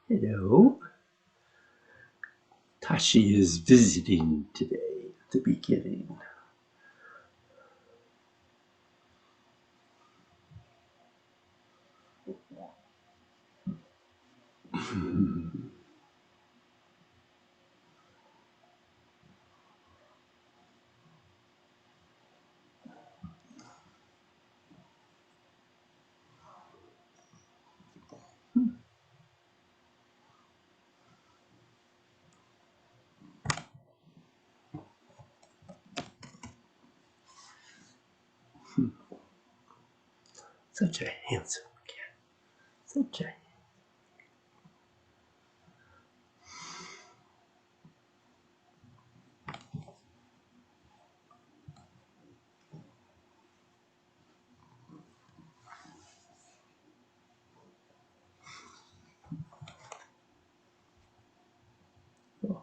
Hello. Tashi is visiting today at the beginning. Such a handsome cat. Such a oh.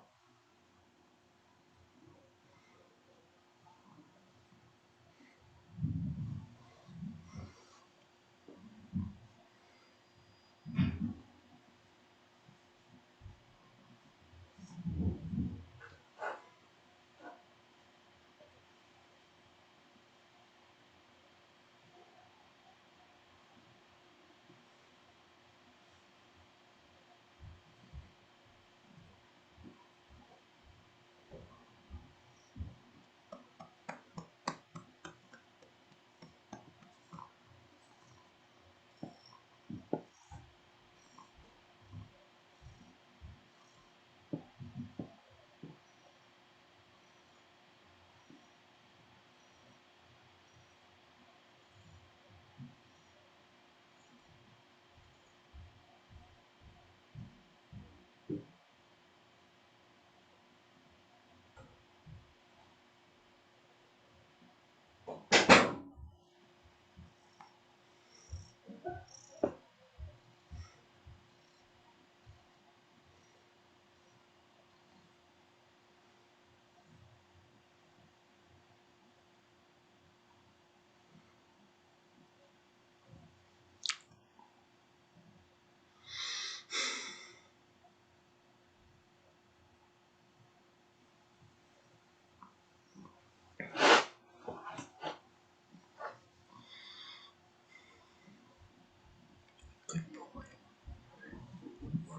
Good boy.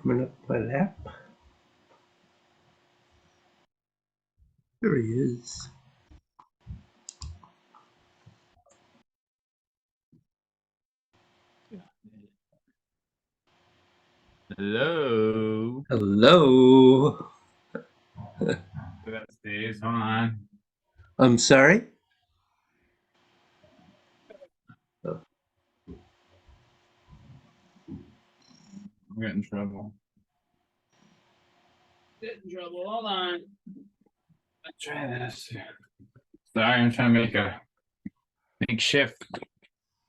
Warming up my lap. There he is. Hello. Hello. That stays on. I'm sorry? Oh. I'm getting in trouble. Get in trouble. Hold on. Let's try this. Sorry, I'm trying to make a makeshift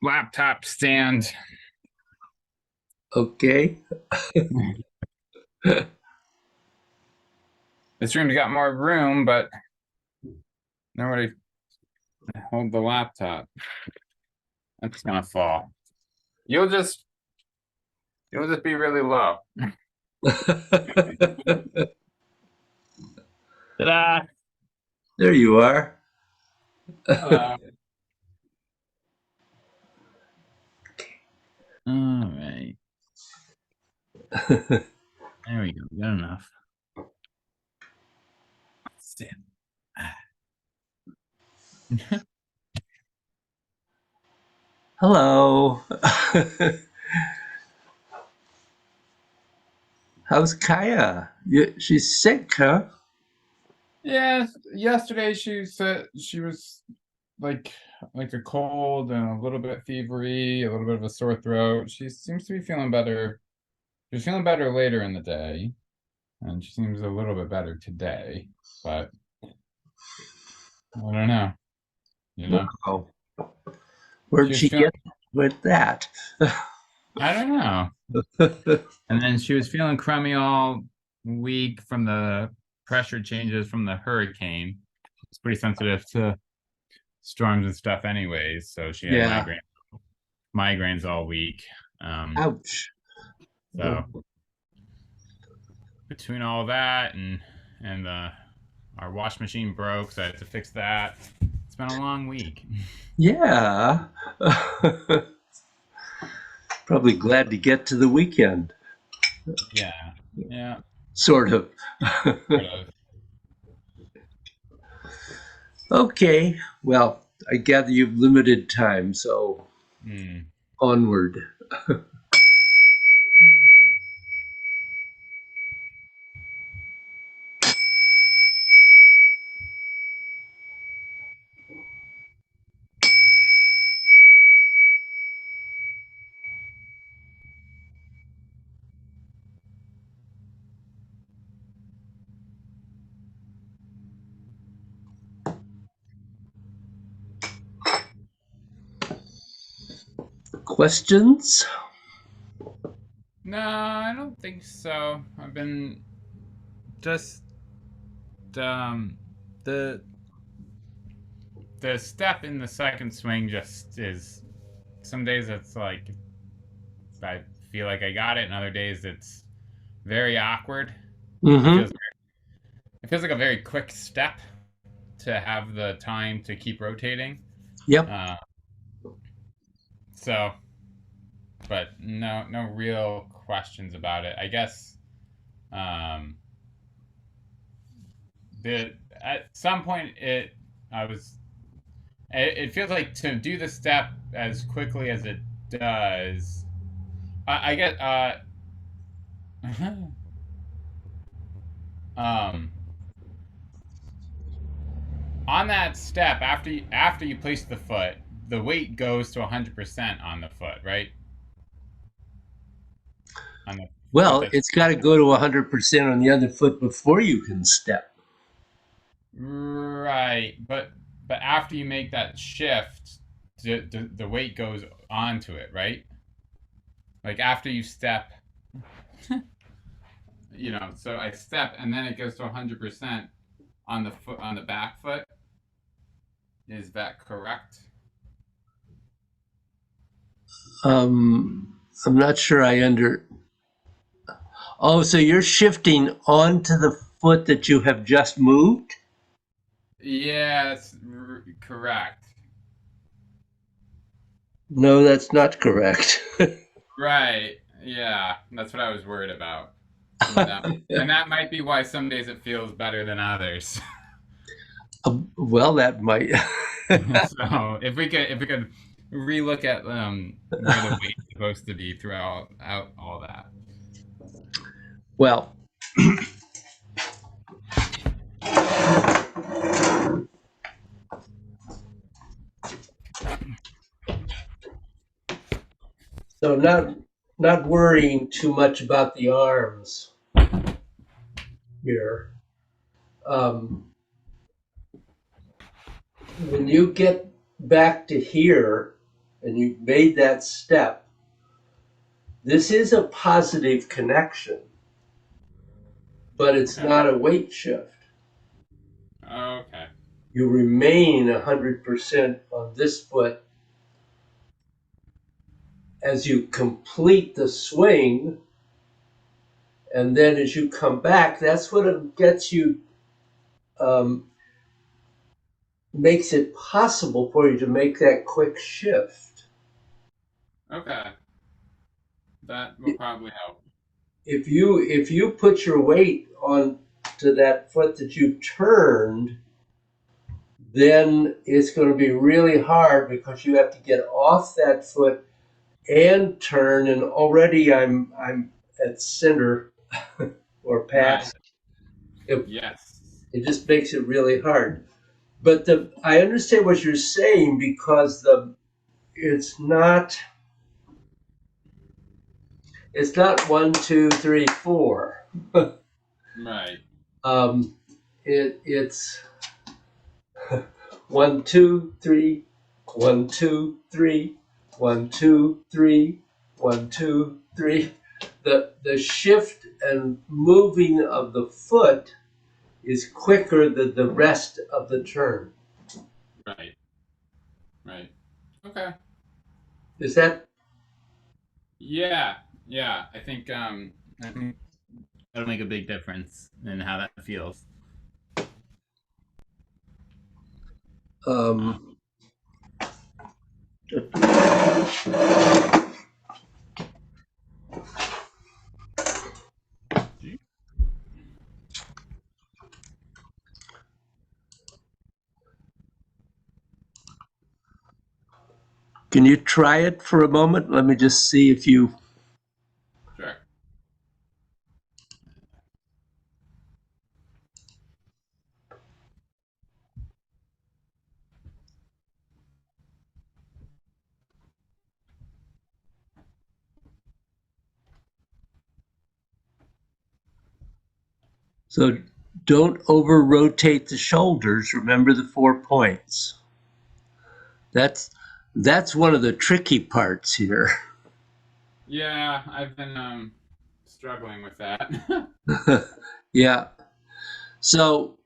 laptop stand. Okay. This room's got more room, but nobody hold the laptop. That's gonna fall. You'll just be really low. Ta-da! There you are. Hello. All right. There we go. Good enough. Let's see. Hello. How's Kaya? She's sick, huh? Yeah, yesterday she said she was like a cold and a little bit fevery, a little bit of a sore throat. She seems to be feeling better. She was feeling better later in the day, and she seems a little bit better today, but I don't know. You know, Wow. Where'd she was she feeling, get with that? I don't know. And then she was feeling crummy all week from the pressure changes from the hurricane. It's pretty sensitive to storms and stuff anyways, so she had Yeah. migraines all week. Ouch. So between all that and our wash machine broke, so I had to fix that. It's been a long week. Yeah. Probably glad to get to the weekend, Yeah, yeah, sort of. sort of. Okay. Well, I gather you've limited time, so Mm. onward. Questions? No, I don't think so. I've been just um the the step in the second swing just is some days it's like I feel like I got it, and other days it's very awkward. It Mm-hmm. feels it feels like a very quick step to have the time to keep rotating. Yep. Uh, so, but no real questions about it. I guess um, the at some point I was it feels like to do the step as quickly as it does. I get um on that step after you place the foot, the weight goes to 100% on the foot, right? On the foot Well, that's it's got to go to 100% on the other foot before you can step. right, but after you make that shift, the weight goes onto it, right? Like after you step, so I step and then it goes to 100% on the foot on the back foot. Is that correct? I'm not sure I under. Oh, so you're shifting onto the foot that you have just moved? Yeah, that's correct. No, that's not correct. Right. Yeah, that's what I was worried about. And that might be why some days it feels better than others. Well, that might. So if we could relook at where the weight's supposed to be throughout out all that. Well, so not worrying too much about the arms here. Um, when you get back to here and you've made that step, this is a positive connection, but it's Okay. not a weight shift. Okay. You remain 100% on this foot as you complete the swing, and then as you come back, that's what it gets you, um, makes it possible for you to make that quick shift. Okay. That will probably help. If you put your weight on to that foot that you've turned, then it's going to be really hard because you have to get off that foot and turn. And already I'm at center or Right. past. It, Yes. it just makes it really hard. But I understand what you're saying because it's not it's not 1, 2, 3, 4. Right. um, it's 1, 2, 3, 1, 2, 3, 1, 2, 3, 1, 2, 3. The shift and moving of the foot is quicker than the rest of the turn. Right. Right. Okay. Is that Yeah. Yeah, I think that'll make a big difference in how that feels. Um, Um, can you try it for a moment? Let me just see if you. sure. So don't over rotate the shoulders. Remember the 4 points. That's that's one of the tricky parts here. Yeah, I've been struggling with that. Yeah. So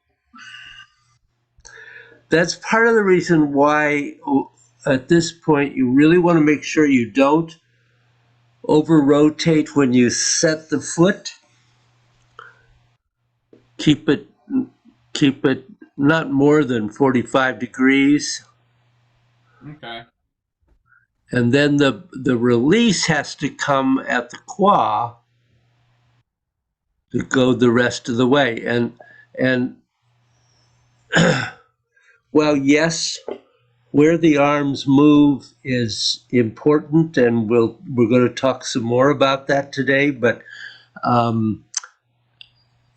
that's part of the reason why at this point you really want to make sure you don't over rotate when you set the foot. Keep it keep it not more than 45 degrees. Okay. And then the release has to come at the quad to go the rest of the way. And well, yes, where the arms move is important, and we're going to talk some more about that today. But um,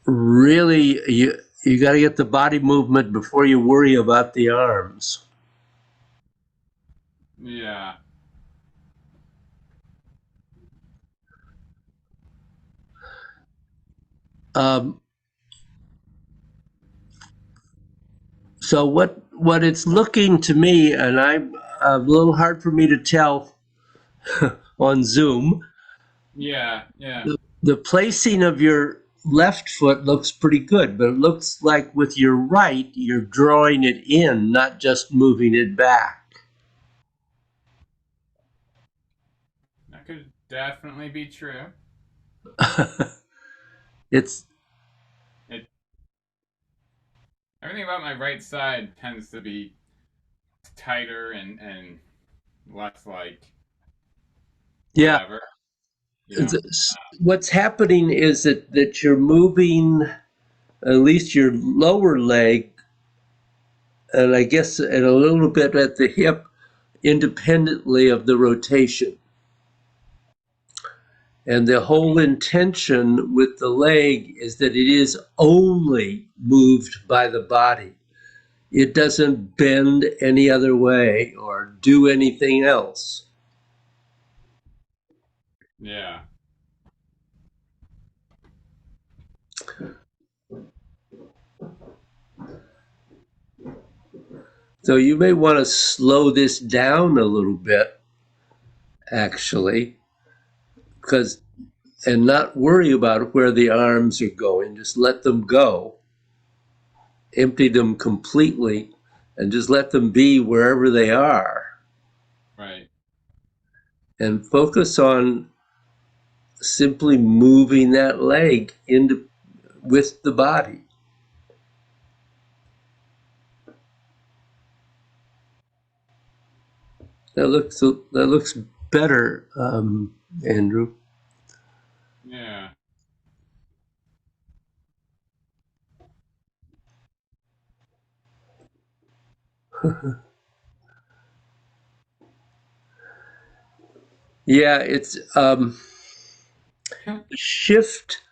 really, you got to get the body movement before you worry about the arms. Yeah. Um, so what it's looking to me, and I'm a little hard for me to tell on Zoom. Yeah. Yeah. The placing of your left foot looks pretty good, but it looks like with your right, you're drawing it in, not just moving it back. That could definitely be true. It's It Everything about my right side tends to be tighter and less like yeah. whatever, you know. What's happening is that you're moving at least your lower leg, and I guess and a little bit at the hip, independently of the rotation. And the whole intention with the leg is that it is only moved by the body. It doesn't bend any other way or do anything else. Yeah. So you may want to slow this down a little bit, actually, because and not worry about where the arms are going. Just let them go, empty them completely, and just let them be wherever they are. Right. And focus on simply moving that leg into with the body. That looks better, Andrew. Yeah. Yeah, it's shift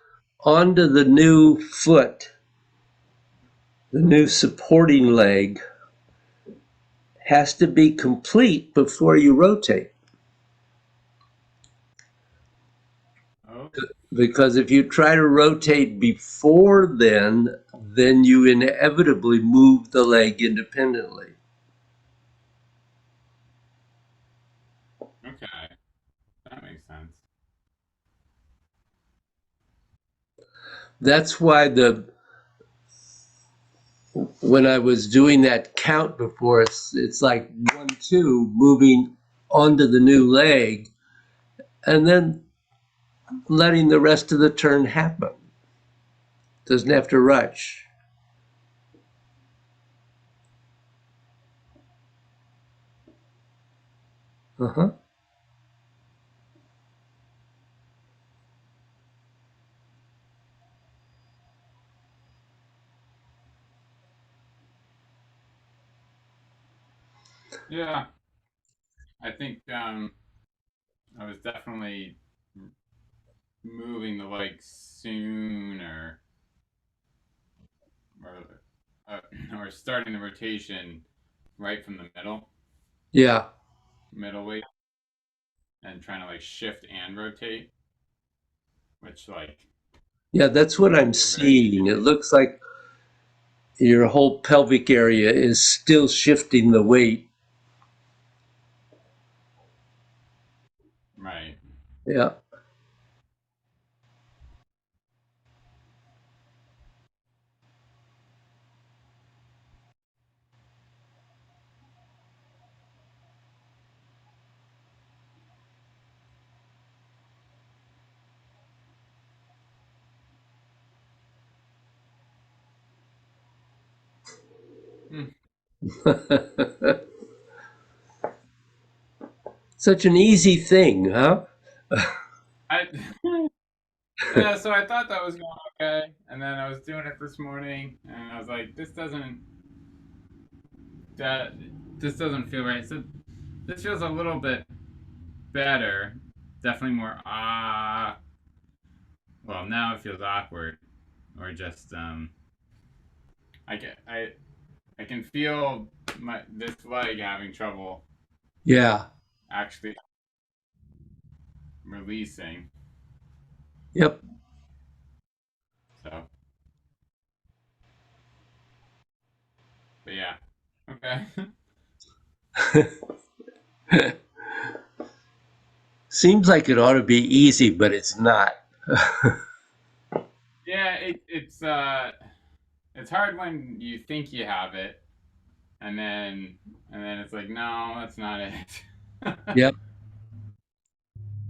onto the new foot, the new supporting leg has to be complete before you rotate. Oh. Because if you try to rotate before then you inevitably move the leg independently. Okay. That makes sense. That's why when I was doing that count before, it's like 1, 2, moving onto the new leg, and then letting the rest of the turn happen. Doesn't have to rush. Uh-huh. Yeah, I think I was definitely moving the leg sooner, or uh, or starting the rotation right from the Yeah. middle weight, and trying to like shift and rotate, which like Yeah, that's what I'm are very seeing. It looks like your whole pelvic area is still shifting the weight. right. Yeah. Hmm. Such an easy thing, huh? I yeah, so I thought that was going okay, and then I was doing it this morning, and I was like, that this doesn't feel right. So this feels a little bit better, definitely more well, now it feels awkward, or just I get I can feel my this leg having trouble Yeah. actually releasing. Yep. So, but yeah, okay. Seems like it ought to be easy, but it's not. Yeah, it's hard when you think you have it, and then it's like, no, that's not it. Yep.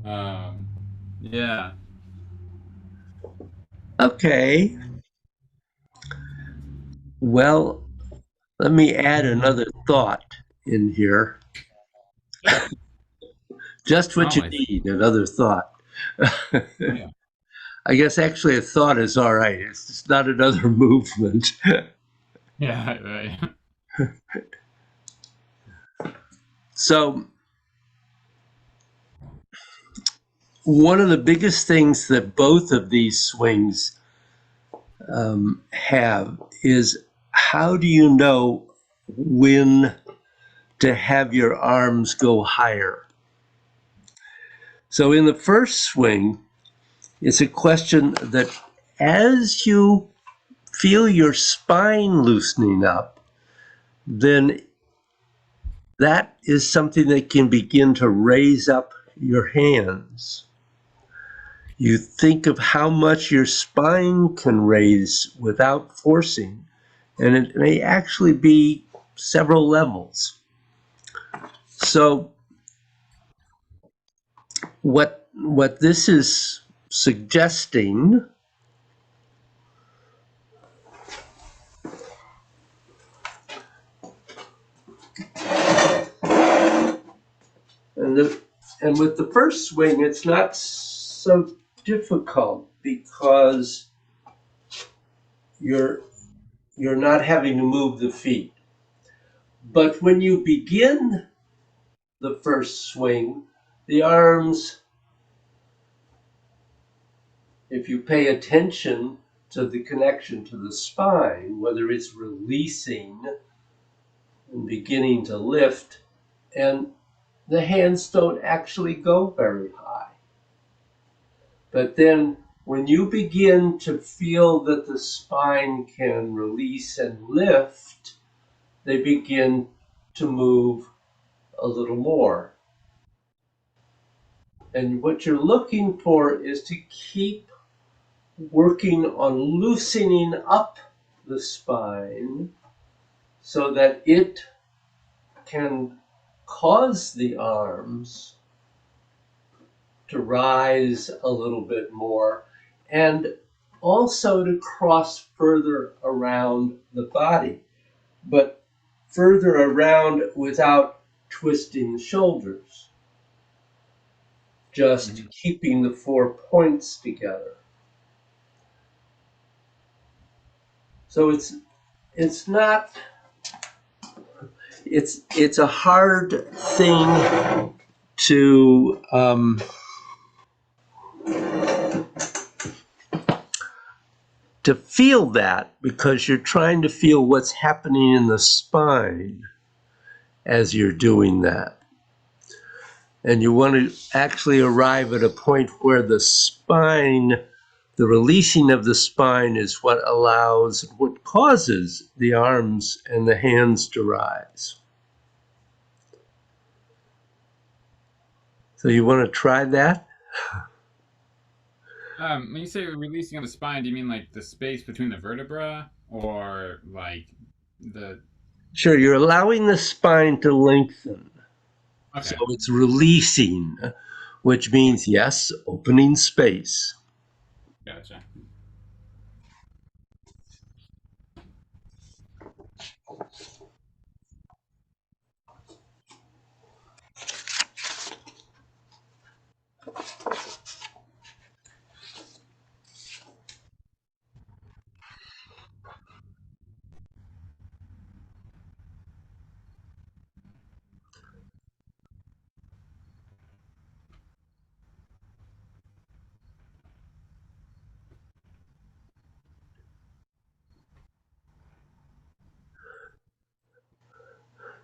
um, yeah. Okay. Well, let me add another thought in here. Just what you Always. need, another thought. Yeah. I guess actually a thought is all right. It's just not another movement. Yeah. Right. So, one of the biggest things that both of these swings have is how do you know when to have your arms go higher? So, in the first swing, it's a question that as you feel your spine loosening up, then that is something that can begin to raise up your hands. You think of how much your spine can raise without forcing, and it may actually be several levels. So what this is suggesting, and and with the first swing, it's not so difficult because you're you're not having to move the feet. But when you begin the first swing, the arms, if you pay attention to the connection to the spine, whether it's releasing and beginning to lift, and the hands don't actually go very high. But then when you begin to feel that the spine can release and lift, they begin to move a little more. And what you're looking for is to keep working on loosening up the spine so that it can cause the arms to rise a little bit more, and also to cross further around the body, but further around without twisting the shoulders, just keeping the 4 points together. So it's not it's a hard thing to feel that, because you're trying to feel what's happening in the spine as you're doing that. And you want to actually arrive at a point where the spine, the releasing of the spine, is what causes the arms and the hands to rise. So you want to try that? When you say releasing of the spine, do you mean like the space between the vertebra, or like the? Sure, you're allowing the spine to lengthen. Okay. So it's releasing, which means, yes, opening space. Gotcha.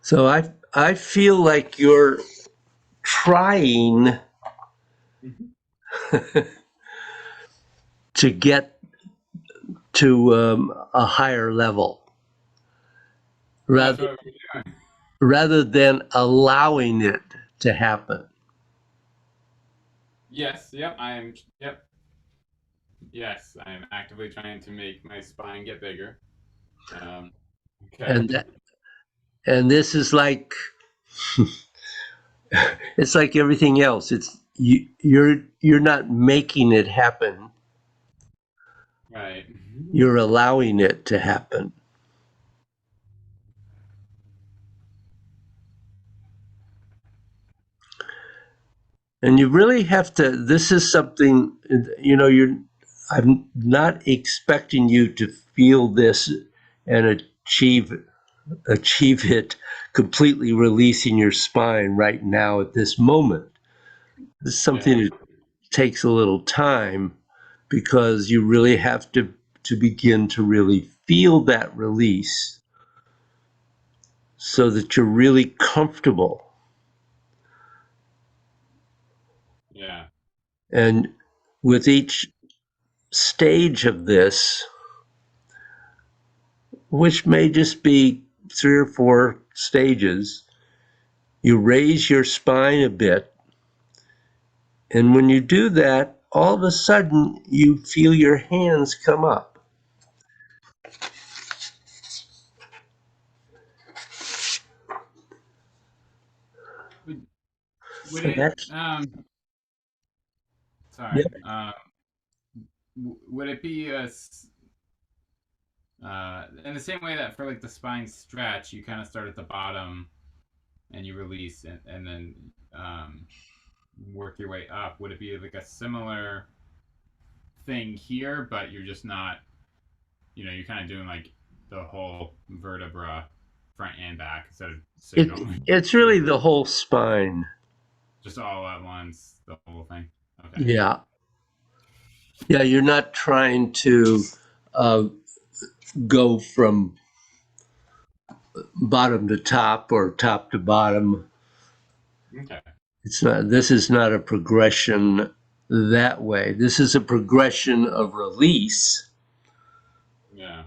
So I feel like you're trying to get to a higher level, That's what we're doing. rather than allowing it to happen. Yes. Yep. Yep. Yes, I am actively trying to make my spine get bigger. Okay. And this is like it's like everything else. You're not making it happen. Right. You're allowing it to happen. And you really have to, this is something, I'm not expecting you to feel this and achieve it completely releasing your spine right now at this moment. This is something that takes a little time, because you really have to begin to really feel that release so that you're really comfortable. Yeah. And with each stage of this, which may just be 3 or 4 stages, you raise your spine a bit. And when you do that, all of a sudden you feel your hands come up. Would it, sorry, Yep. Would it be in the same way that for like the spine stretch, you kind of start at the bottom and you release and then work your way up? Would it be like a similar thing here, but you're just not, you're kind of doing like the whole vertebra front and back instead of signaling? It's really the whole spine. Just all at once, the whole thing. Okay. Yeah. Yeah, you're not trying to go from bottom to top or top to bottom. Okay. This is not a progression that way. This is a progression of release. Yeah.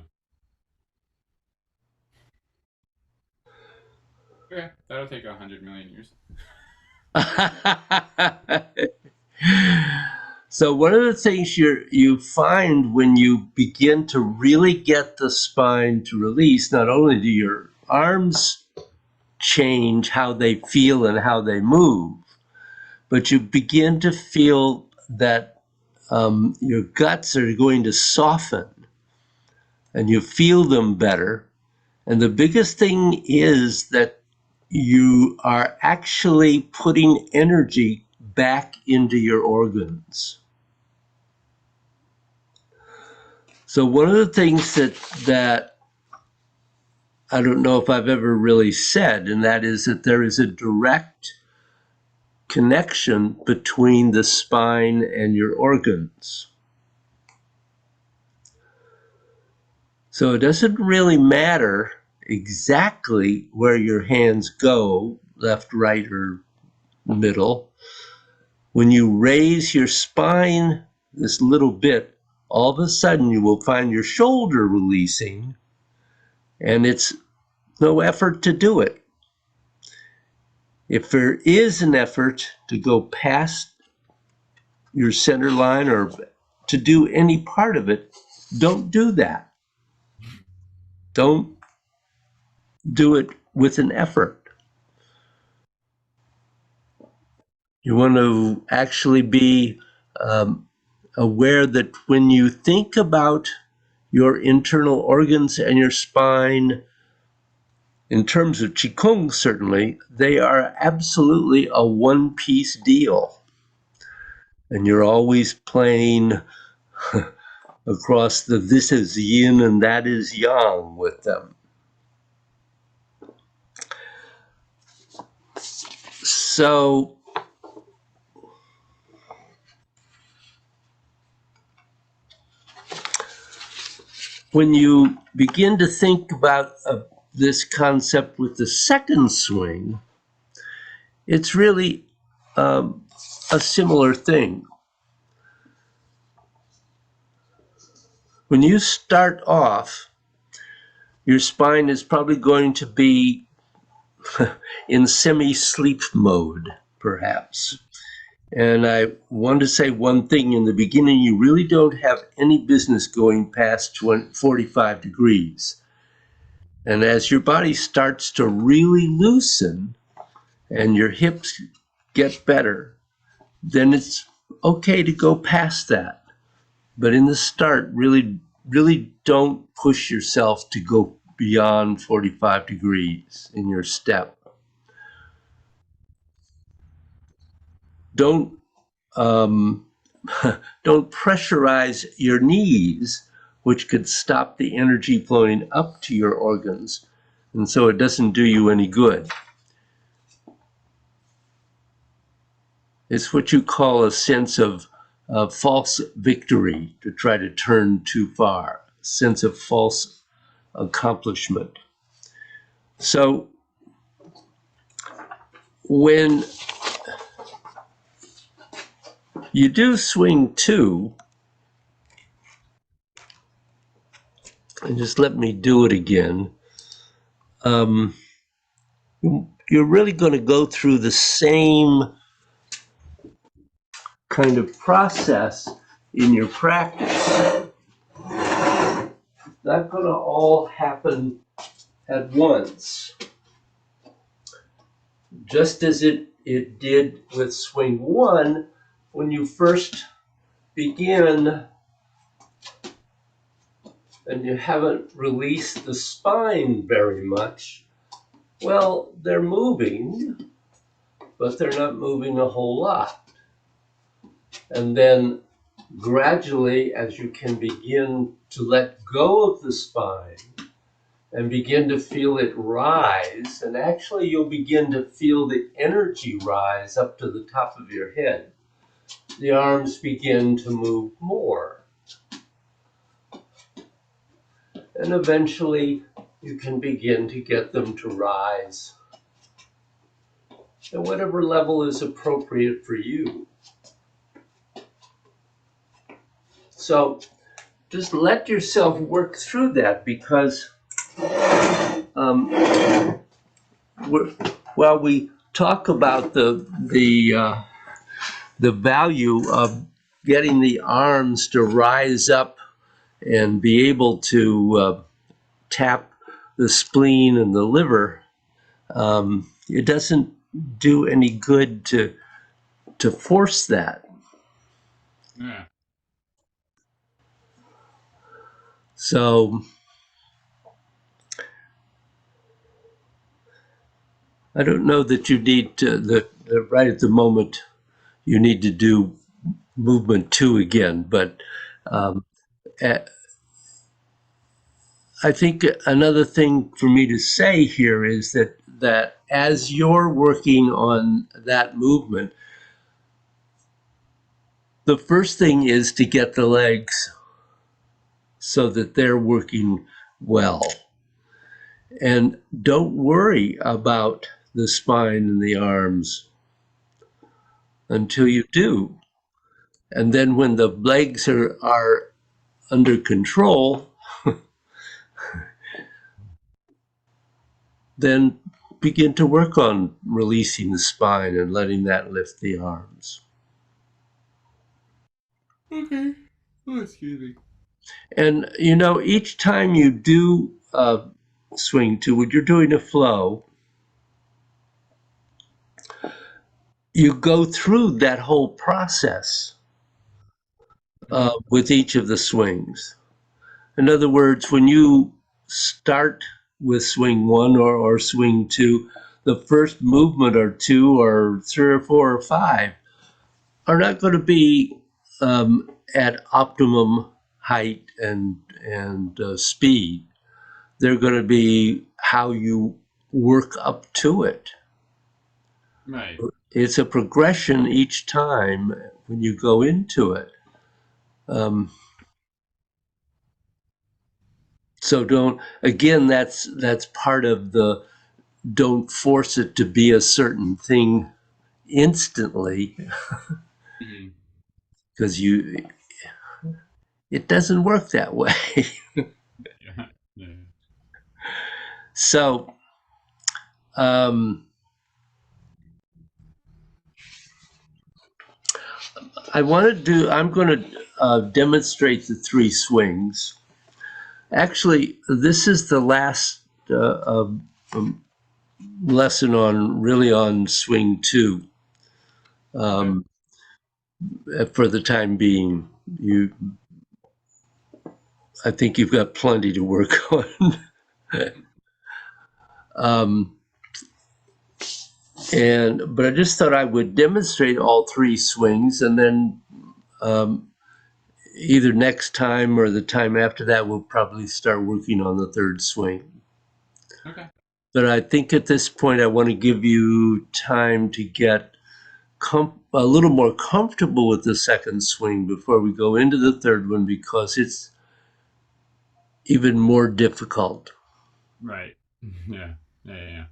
Okay, that'll take 100 million years. So one of the things you find when you begin to really get the spine to release, not only do your arms change how they feel and how they move, but you begin to feel that your guts are going to soften and you feel them better. And the biggest thing is that you are actually putting energy back into your organs. So one of the things that I don't know if I've ever really said, and that is that there is a direct connection between the spine and your organs. So it doesn't really matter exactly where your hands go, left, right, or middle. When you raise your spine this little bit, all of a sudden you will find your shoulder releasing, and it's no effort to do it. If there is an effort to go past your center line or to do any part of it, don't do that. Don't do it with an effort. You want to actually be aware that when you think about your internal organs and your spine, in terms of Qigong, certainly, they are absolutely a one-piece deal. And you're always playing across the this is yin and that is yang with them. So when you begin to think about this concept with the second swing, it's really a similar thing. When you start off, your spine is probably going to be in semi-sleep mode, perhaps. And I want to say one thing in the beginning: you really don't have any business going past 45 degrees. And as your body starts to really loosen and your hips get better, then it's okay to go past that. But in the start, really don't push yourself to go beyond 45 degrees in your step. Don't pressurize your knees, which could stop the energy flowing up to your organs, and so it doesn't do you any good. It's what you call a sense of false victory, to try to turn too far, a sense of false accomplishment. So when you do swing two, and just let me do it again, you're really going to go through the same kind of process in your practice. It's not going to all happen at once. Just as it did with swing one, when you first begin and you haven't released the spine very much, well, they're moving, but they're not moving a whole lot. And then gradually, as you can begin to let go of the spine and begin to feel it rise, and actually you'll begin to feel the energy rise up to the top of your head, the arms begin to move more. And eventually you can begin to get them to rise at whatever level is appropriate for you. So just let yourself work through that, because while we talk about the value of getting the arms to rise up and be able to tap the spleen and the liver, it doesn't do any good to to force that. Yeah. So I don't know that you need to, that right at the moment you need to do movement 2 again, but I think another thing for me to say here is that as you're working on that movement, the first thing is to get the legs so that they're working well. And don't worry about the spine and the arms until you do. And then when the legs are under control, then begin to work on releasing the spine and letting that lift the arms. Okay. Oh, excuse me. And you know, each time you do swing 2, when you're doing a flow, you go through that whole process with each of the swings. In other words, when you start with swing 1 or swing 2, the first movement or 2 or 3 or 4 or 5 are not going to be at optimum height and speed. They're going to be how you work up to it. Right. It's a progression each time when you go into it. So don't, again, that's part of the, don't force it to be a certain thing instantly, because it doesn't work that way. Yeah. Yeah. So I'm going to demonstrate the 3 swings. Actually, this is the last lesson on swing 2. For the time being, I think you've got plenty to work on. But I just thought I would demonstrate all 3 swings, and then either next time or the time after that, we'll probably start working on the 3rd swing. Okay. But I think at this point, I want to give you time to get a little more comfortable with the 2nd swing before we go into the 3rd one, because it's even more difficult. Right. Yeah. Yeah.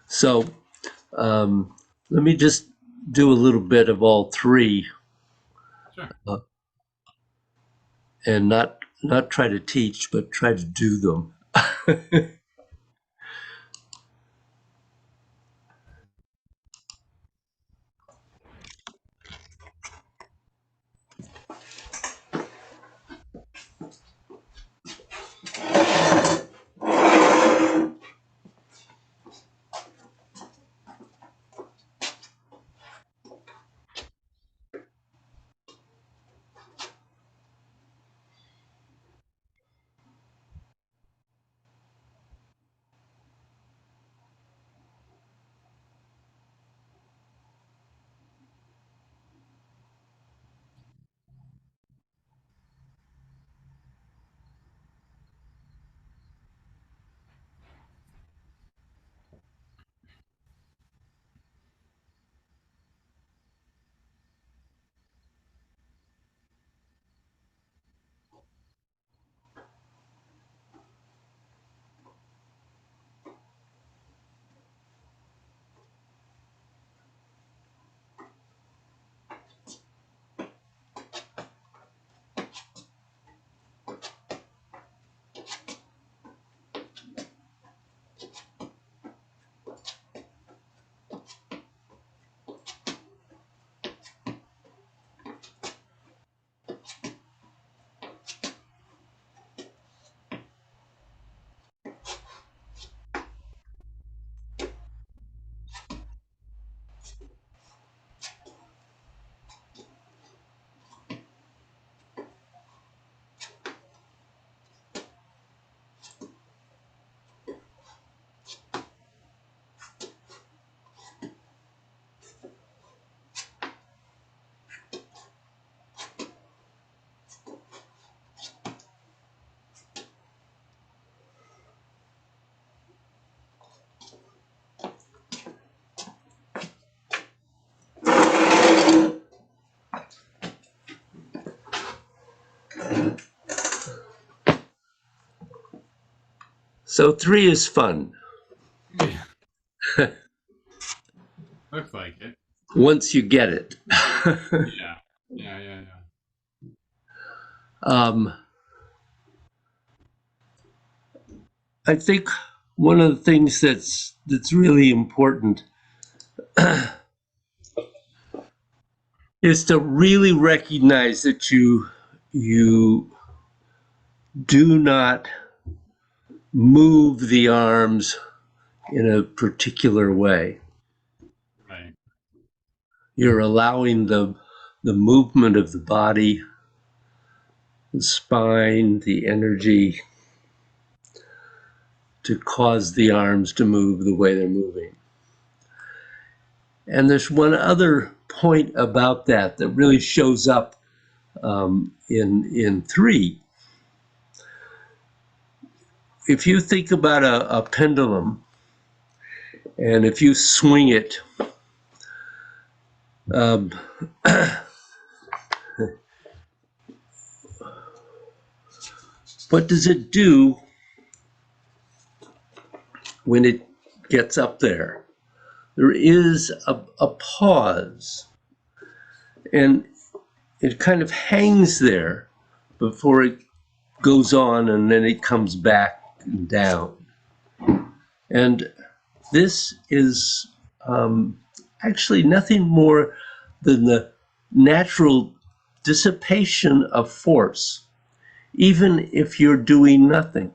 So let me just do a little bit of all 3. Sure. And not try to teach, but try to do them. So 3 is fun Yeah. Looks like it. once you get it. Yeah. Yeah, yeah, yeah. um, I think one of the things that's really important is to really recognize that you do not move the arms in a particular way. Right. You're allowing the movement of the body, the spine, the energy to cause the arms to move the way they're moving. And there's one other point about that that really shows up in 3. If you think about a pendulum, and if you swing it, what does it do when it gets up there? There is a pause, and it kind of hangs there before it goes on, and then it comes back down. And this is actually nothing more than the natural dissipation of force, even if you're doing nothing.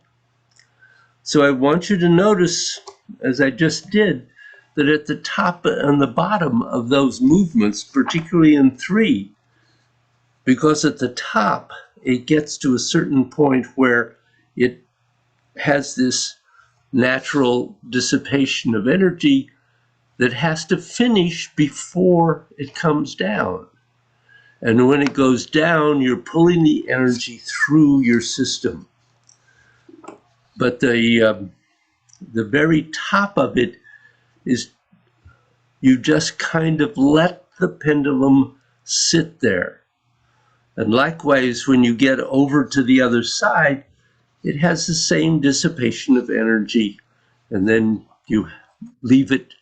So I want you to notice, as I just did, that at the top and the bottom of those movements, particularly in 3, because at the top it gets to a certain point where it has this natural dissipation of energy that has to finish before it comes down. And when it goes down, you're pulling the energy through your system. But the very top of it is you just kind of let the pendulum sit there. And likewise, when you get over to the other side, it has the same dissipation of energy. And then you leave it,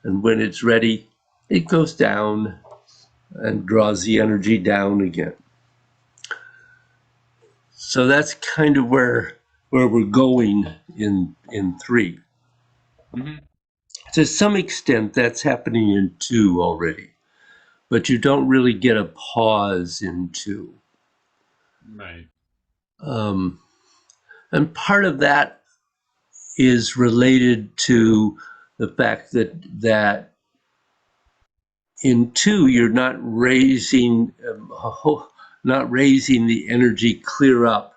and when it's ready, it goes down and draws the energy down again. So that's kind of where we're going in 3. Mm-hmm. To some extent, that's happening in 2 already, but you don't really get a pause in 2. Right. And part of that is related to the fact that in 2 you're not raising the energy clear up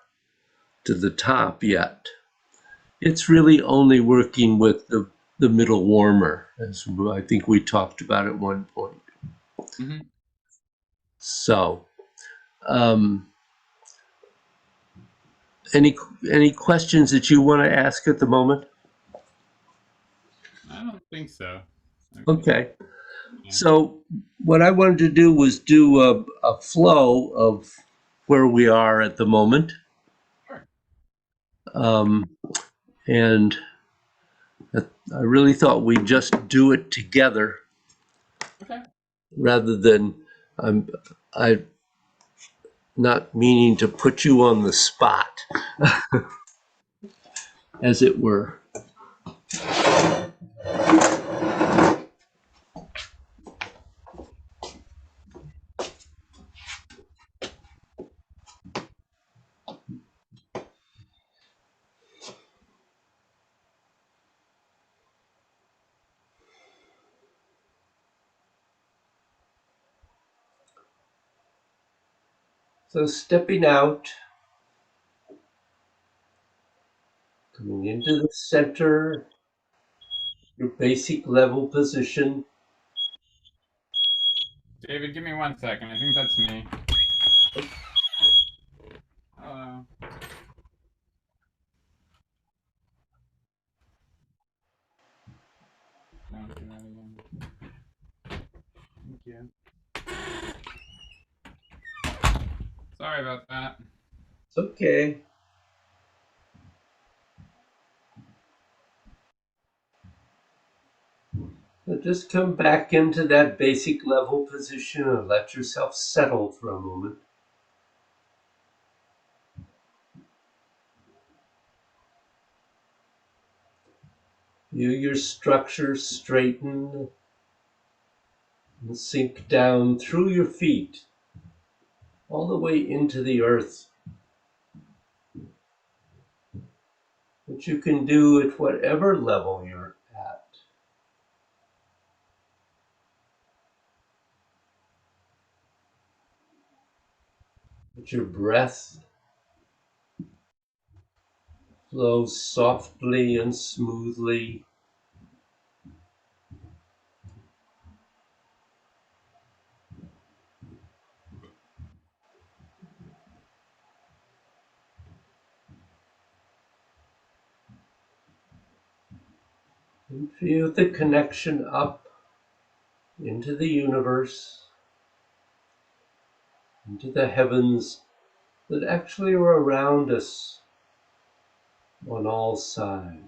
to the top yet. It's really only working with the middle warmer, as I think we talked about at one point. Mm-hmm. So, any questions that you want to ask at the moment? I don't think so. Okay. Yeah. So what I wanted to do was do a flow of where we are at the moment. Sure. And I really thought we'd just do it together Okay. rather than I not meaning to put you on the spot, as it were. So stepping out, coming into the center, your basic level position. David, give me 1 second. I think that's me. Hello. Don't do that again. Thank you. Sorry about that. It's okay. So just come back into that basic level position and let yourself settle for a moment. Feel your structure straighten and sink down through your feet, all the way into the earth. Which you can do at whatever level you're at. Let your breath flow softly and smoothly. And feel the connection up into the universe, into the heavens that actually are around us on all sides.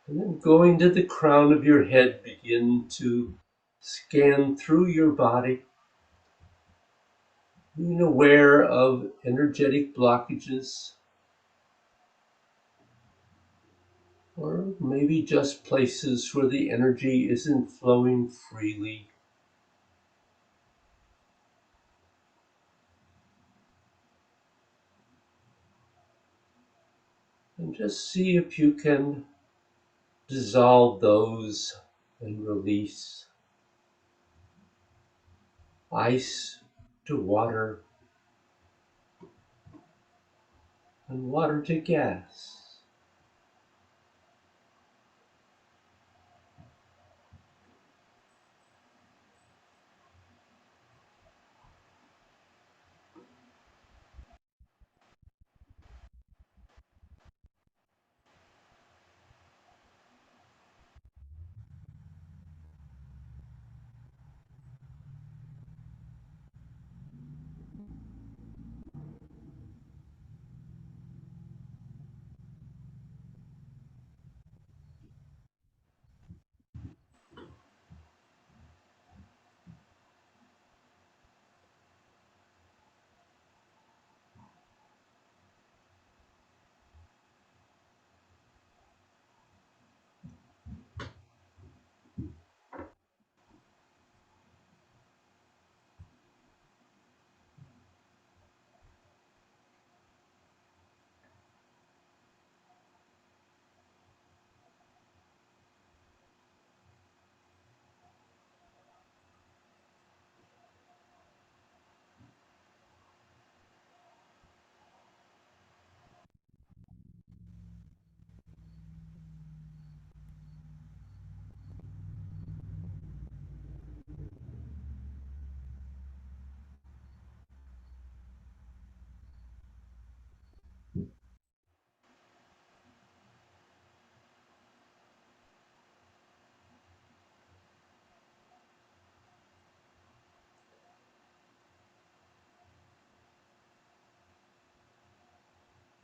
And then going to the crown of your head, begin to scan through your body, being aware of energetic blockages, or maybe just places where the energy isn't flowing freely. And just see if you can dissolve those and release. Ice to water and water to gas.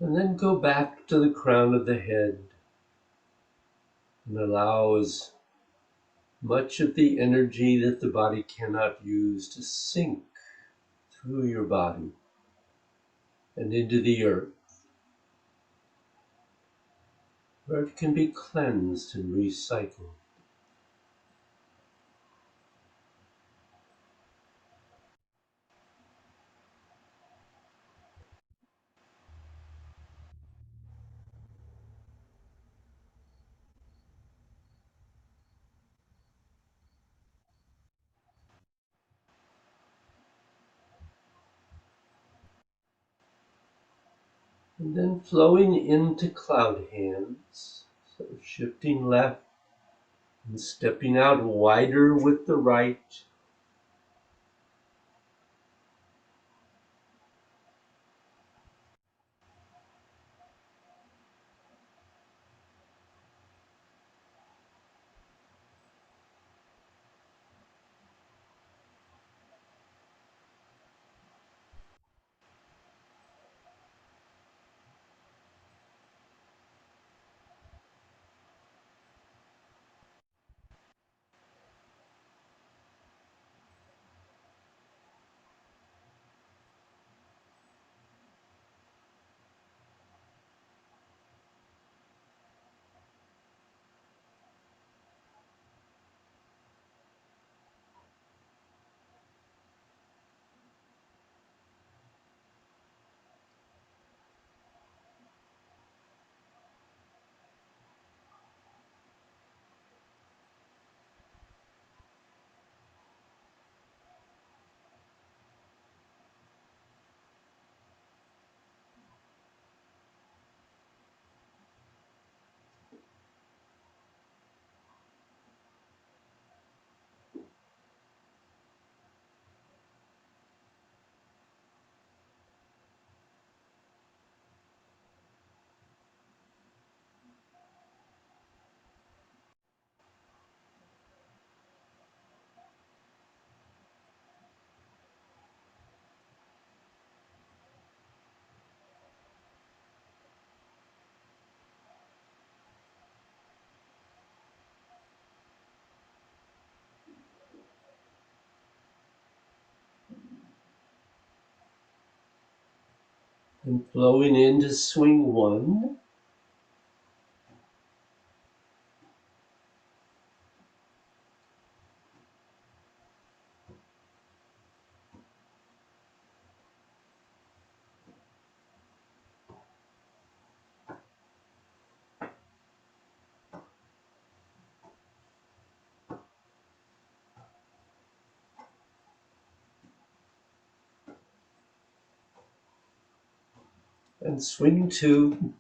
And then go back to the crown of the head and allow as much of the energy that the body cannot use to sink through your body and into the earth, where it can be cleansed and recycled. And then flowing into cloud hands, so shifting left and stepping out wider with the right. And flowing into swing one. And swing two.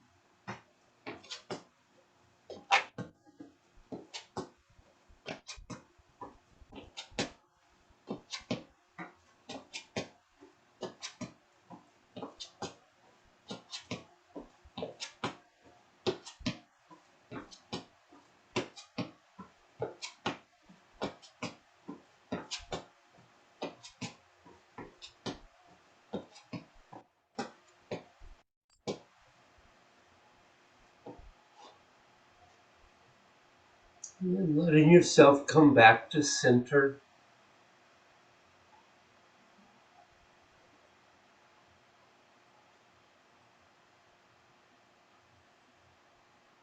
And letting yourself come back to center.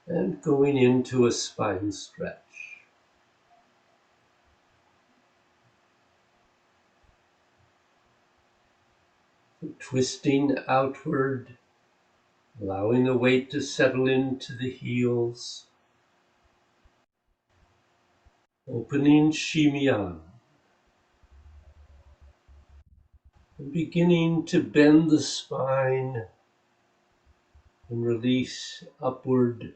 And going into a spine stretch. Twisting outward, allowing the weight to settle into the heels. Opening Shimyan. And beginning to bend the spine and release upward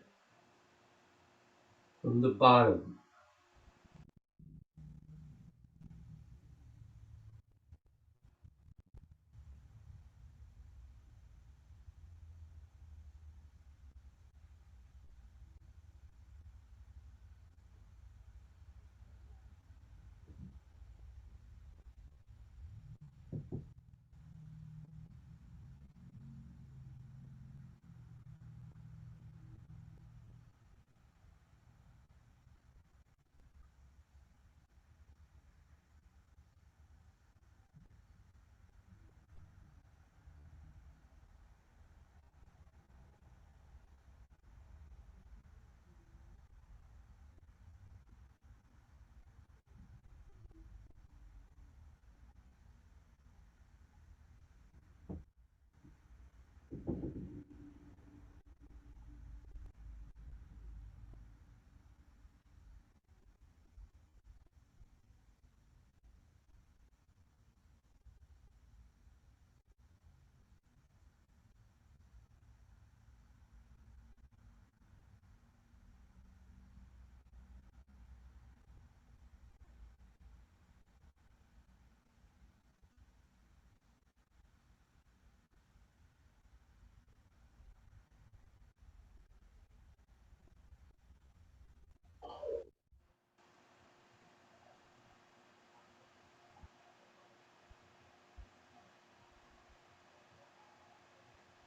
from the bottom.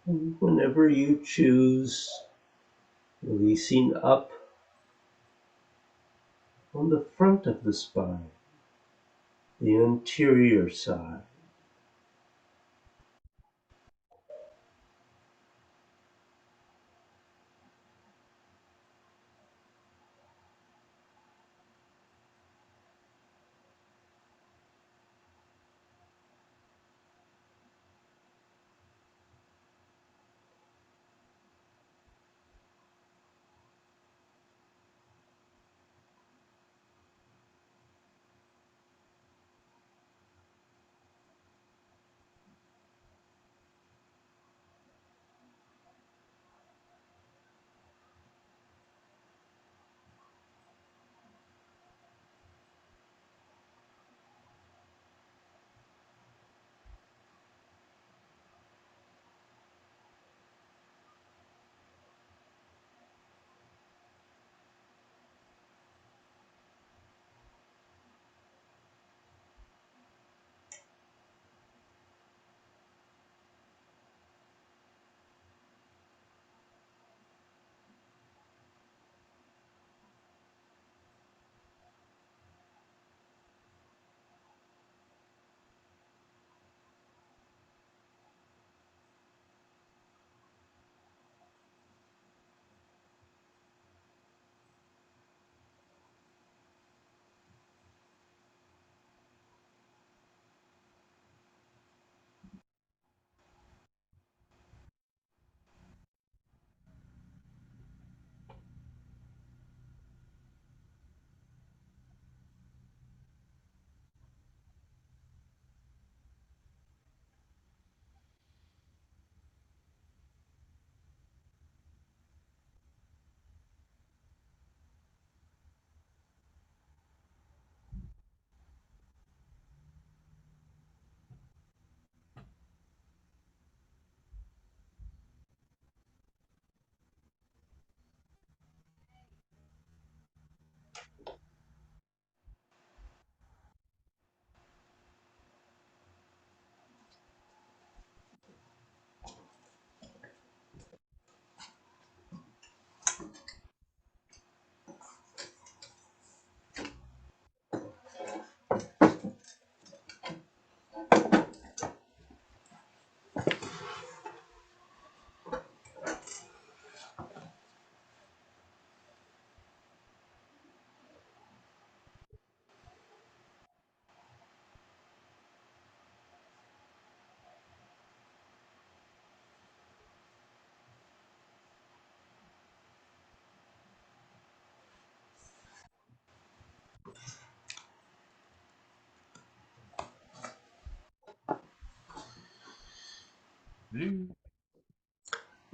And whenever you choose, releasing up on the front of the spine, the anterior side.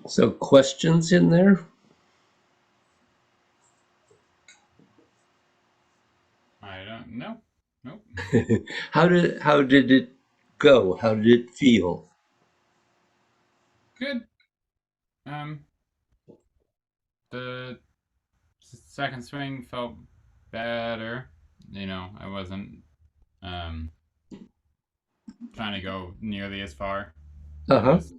So questions in there? I don't know. Nope. How did it go? How did it feel? Good. Um, the second swing felt better. I wasn't um trying to go nearly as far. I Uh-huh. was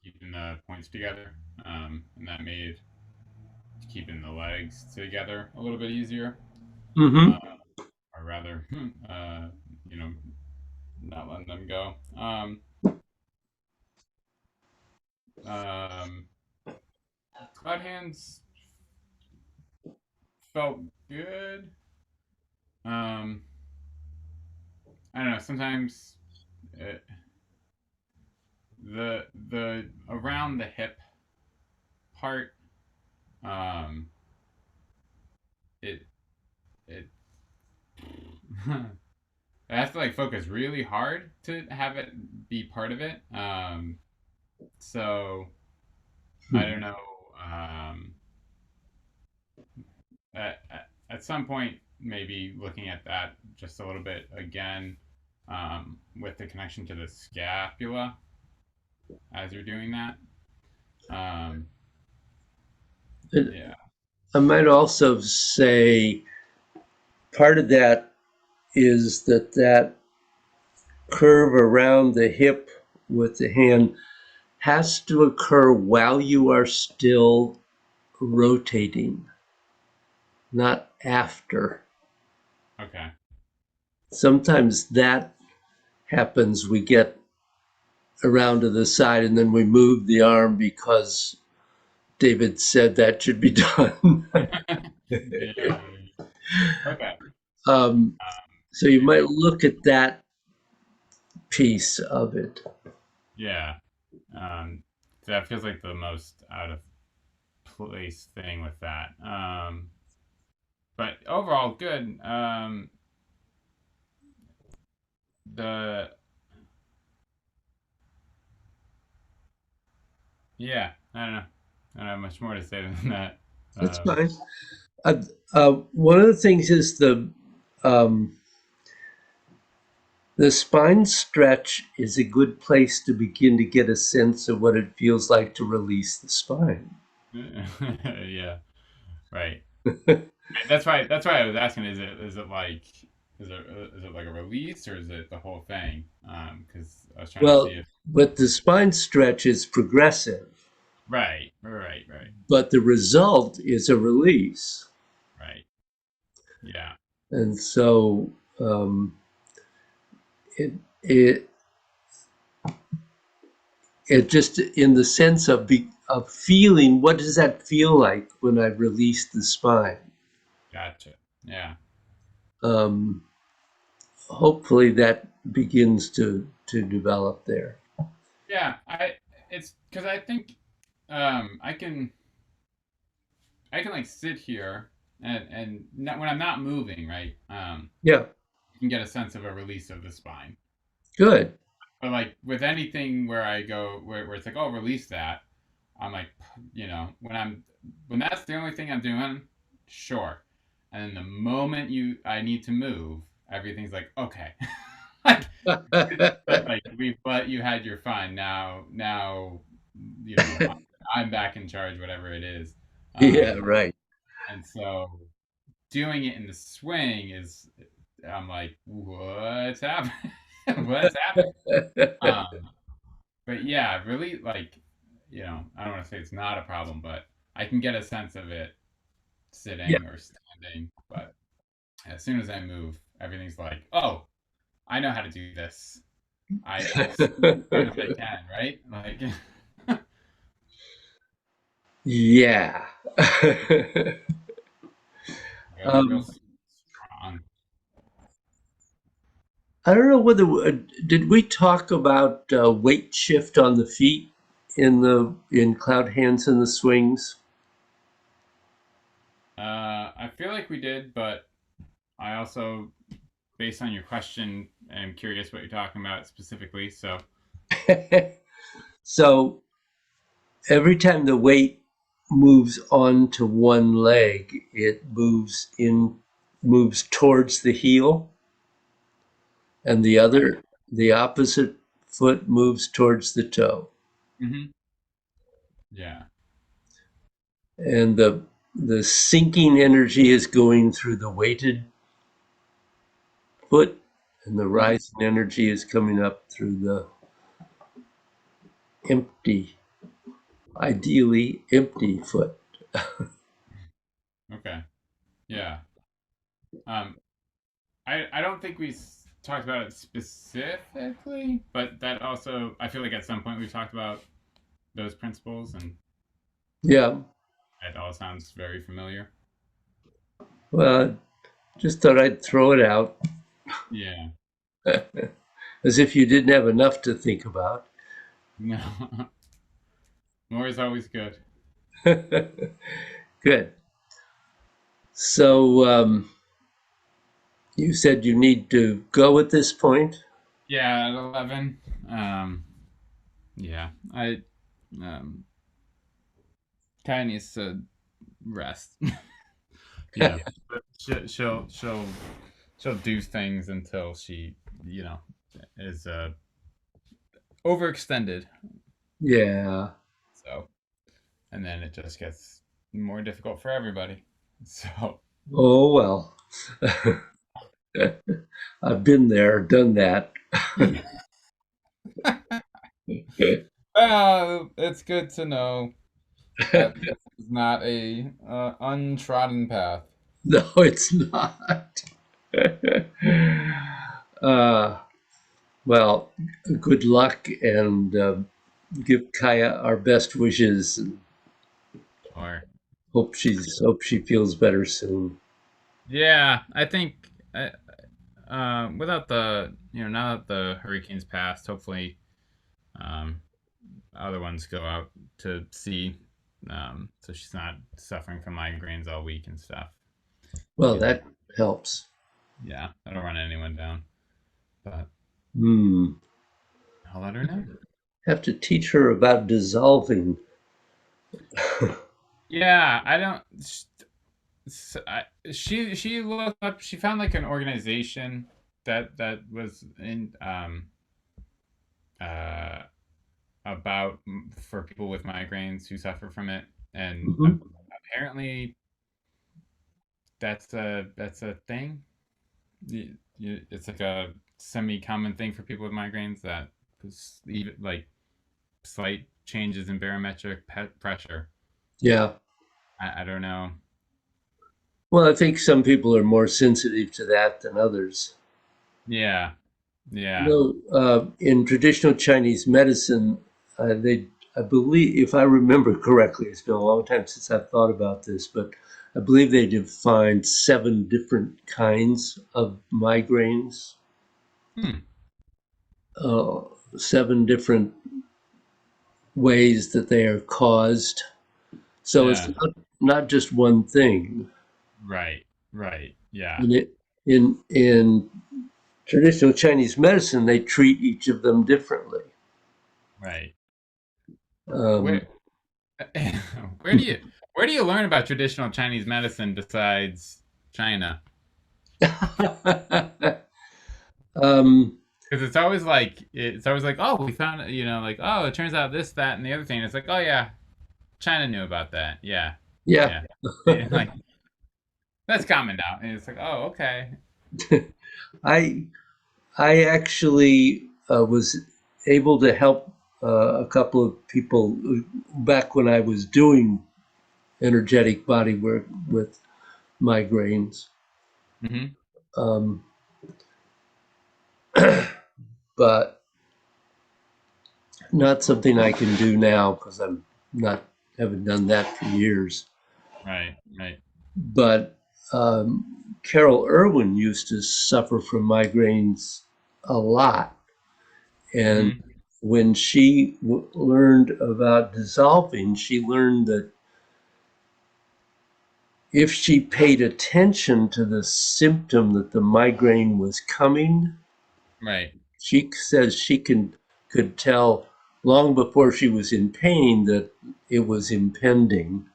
keeping the points together, and that made keeping the legs together a little bit easier. Uh, Mm-hmm. or rather, you know, not letting them go. Um, Cloud hands felt good. Um, I don't know. Sometimes it, the around the hip part, um, it it I have to like focus really hard to have it be part of it. So I don't know. Um, at some point, maybe looking at that just a little bit again, with the connection to the scapula as you're doing that. Um, And yeah. I might also say part of that is that curve around the hip with the hand has to occur while you are still rotating, not after. Okay. Sometimes that happens. We get around to the side and then we move the arm because David said that should be done. Yeah. Okay. um, so you might Maybe. look at that piece of it. Yeah. Um, that feels like the most out of place thing with that. But overall, good. The Yeah, I don't know. I don't have much more to say than that. That's Um, fine. One of the things is um, the spine stretch is a good place to begin to get a sense of what it feels like to release the spine. yeah, right. That's why I was asking. Is it like a release or is it the whole thing? Because I was trying to see Well, if but the spine stretch is progressive, right, but the result is a release. right. Yeah, And so it, it, it just in the sense of feeling, what does that feel like when I release the spine? gotcha. Yeah, Um, hopefully that begins to develop there. yeah. It's because I think I can like sit here and not, when I'm not moving, right? Yeah, You can get a sense of a release of the spine. good. But like with anything where I go where it's like, oh, release that, I'm like, when that's the only thing I'm doing, sure. And then the moment I need to move, everything's like, okay. like, but you had your fun. Now, I'm back in charge, whatever it is. Yeah, Um, right. and so doing it in the swing is, I'm like, what's happening? What's happening? Um, but yeah, really, like, I don't want to say it's not a problem, but I can get a sense of it Yeah. sitting or standing. But as soon as I move, everything's like, oh, I know how to do this. As soon as I can, right? Like, Yeah. real um, strong. I don't know whether did we talk about weight shift on the feet in cloud hands and the swings. I feel like we did, but I also, based on your question, am curious what you're talking about specifically. So, So every time the weight moves onto one leg, it moves towards the heel, and the opposite foot moves towards the toe. Hmm. Yeah. And the sinking energy is going through the weighted foot, and the Hmm. rising energy is coming up through the empty, ideally empty foot. Okay. Yeah. Um, I don't think we talked about it specifically, but that also I feel like at some point we talked about those principles, and Yeah. it all sounds very familiar. Well, just thought I'd throw it out Yeah. as if you didn't have enough to think about. No. More is always good. Good. So you said you need to go at this point? Yeah, at 11. Yeah, I um kind of needs to rest. You know, but she'll do things until she, you know, is overextended. Yeah. So, and then it just gets more difficult for everybody. So, Oh, well. I've been there, done that. it's good to know that this is not a untrodden path. No, it's not. uh, well, good luck and give Kaya our best wishes. And Or hope she feels better soon. yeah, I think without the now that the hurricanes passed, hopefully um, other ones go out to sea, so she's not suffering from migraines all week and stuff. Well, You know, that helps. yeah, I don't run anyone down, but Hmm. I'll let her know. Have to teach her about dissolving. Yeah, I don't. She looked up. She found like an organization that was in uh about for people with migraines who suffer from it, and Mhm. apparently that's a thing. It's like a semi-common thing for people with migraines that even like slight changes in barometric pressure. Yeah. I don't know. Well, I think some people are more sensitive to that than others. Yeah, yeah. No, in traditional Chinese medicine, I believe, if I remember correctly, it's been a long time since I've thought about this, but I believe they defined 7 different kinds of migraines, Hmm. uh, 7 different ways that they are caused. So it's Yeah. not just one thing. Right. Right. Yeah. In in traditional Chinese medicine, they treat each of them differently. Right. Um, Where where do you where do you learn about traditional Chinese medicine besides China? um, Because it's always like, oh, we found it, like, oh, it turns out this, that, and the other thing. It's like, oh yeah, China knew about that. Yeah, yeah, yeah. And, like that's common now, and it's like, oh, okay. I I actually was able to help a couple of people back when I was doing energetic body work with migraines, Hmm. um, but not something I can do now because I'm not haven't done that for years. Right, right. But Carol Irwin used to suffer from migraines a lot, and Hmm. when she learned about dissolving, she learned that if she paid attention to the symptom that the migraine was coming, Right. she says she could tell long before she was in pain that it was impending.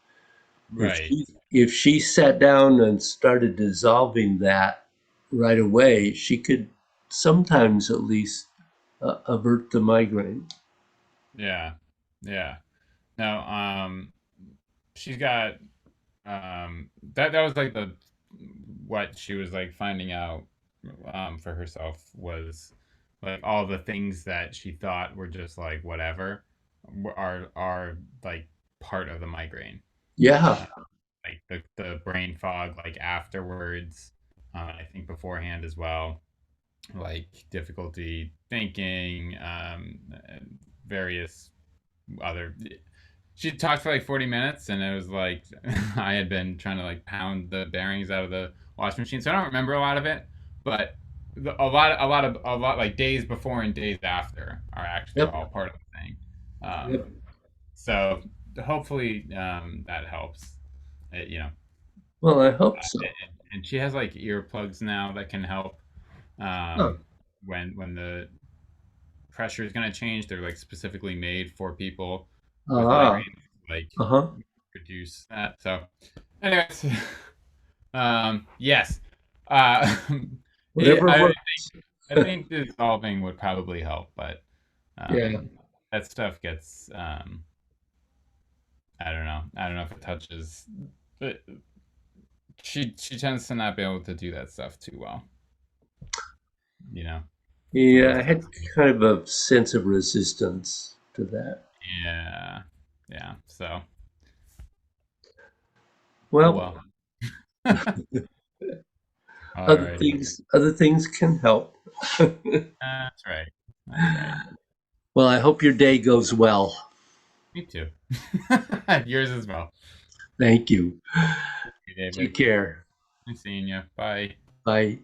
If Right. she sat down and started dissolving that right away, she could sometimes at least avert the migraine. Yeah. Yeah. No, she's got that was like the what she was like finding out for herself was like all the things that she thought were just like whatever are like part of the migraine. Yeah. Like the brain fog like afterwards, I think beforehand as well, like difficulty thinking, various other. She talked for like 40 minutes, and it was like I had been trying to like pound the bearings out of the washing machine, so I don't remember a lot of it, but a lot like days before and days after are actually Yep. all part of the thing. Yep. So hopefully that helps. You know, Well, I hope so. and she has like earplugs now that can help Huh. when the pressure is going to change. They're like specifically made for people with Ah. migraines, like Uh-huh. reduce that. So, anyways, yes, uh, Whatever I works. I think dissolving would probably help, but Yeah. um, that stuff gets I don't know. I don't know if it touches. But she tends to not be able to do that stuff too well. You know, for Yeah, I most had people. kind of a sense of resistance to that. Yeah, yeah. So, oh Well, well. Alrighty. other things can help. That's right. That's right. Well, I hope your day goes well. Me too. Yours as well. Thank you. Hey, Take David. care. Nice seeing you. Bye. Bye.